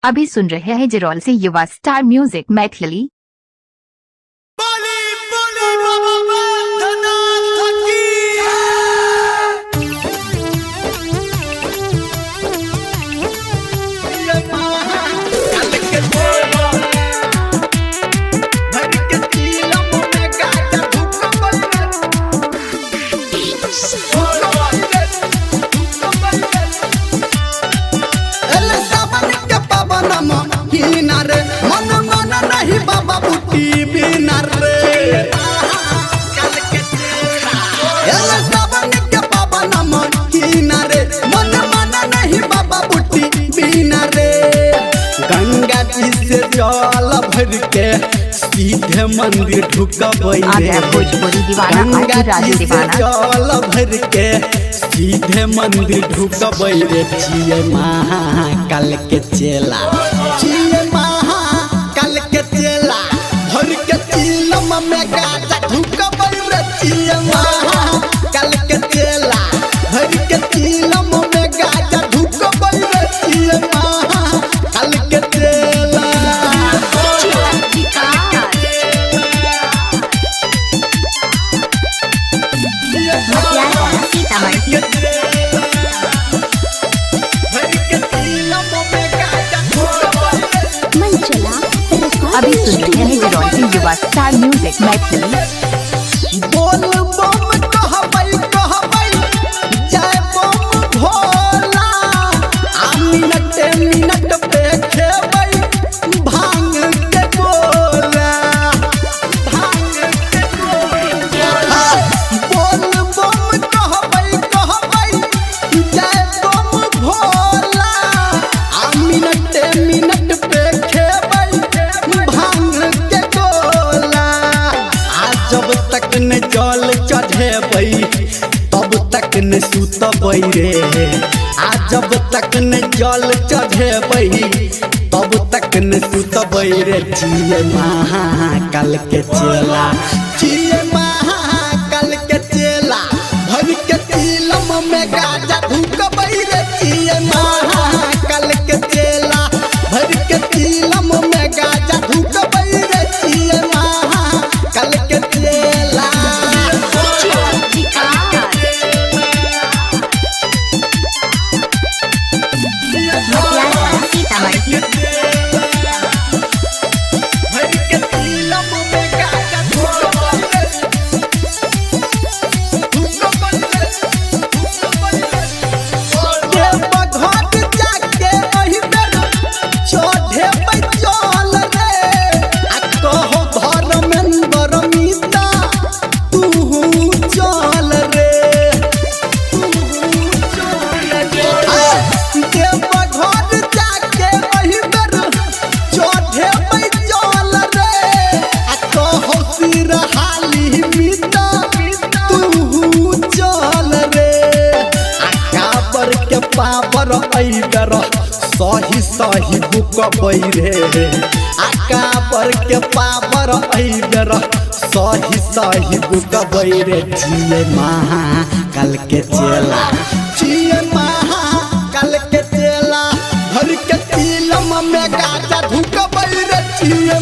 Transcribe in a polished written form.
अभी सुन रहे हैं जिरोल से युवा स्टार म्यूजिक मैथिली। गंगा जी से जल भर के सीधे मंदिर ढुकबै रे। गंगा जी से जल भर के सीधे मंदिर ढुकबै रे। छिए महाकाल के चेला, छिए महाकाल के चेला, भर के चिलम में गाजा ढुकबै रे। छिए महाकाल के चेला, भर के चिलम में गाजा ढुकबै रे। छिए महाकाल के चेला। अभी सुन रहे हैं जिरोल से युवा स्टार म्यूजिक मैथिली। बोल बम कहबै कहबै जय बम भोला, आ मिनट मिनट पे खेबै भांग के गोला, भांग के गोला। बोल बम कहबै कहबै जय बम भोला, आ मिनट मिनट पे खेबै भांग के गोला। आ जब तक न जल चढ़ेबै तब तक न सुतबै रे। आ जब तक न जल चढ़ेबै तब तक न सुतबै रे। छिए महाकाल के चेला, छिए महाकाल के चेला, भर के चिलम में गाजा ढुकबै रे। छिए महाकाल के चेला, भर के चिलम में गाजा ढुकबै रे। छिए महाकाल के चेला। पावर ऐगर सही सही बुकबै रे। आकाबर के पावर ऐगर सही सही बुकबै रे। छिए महाकाल के चेला, छिए महाकाल के चेला, भर के चिलम में गाजा ढुकबै रे। छिए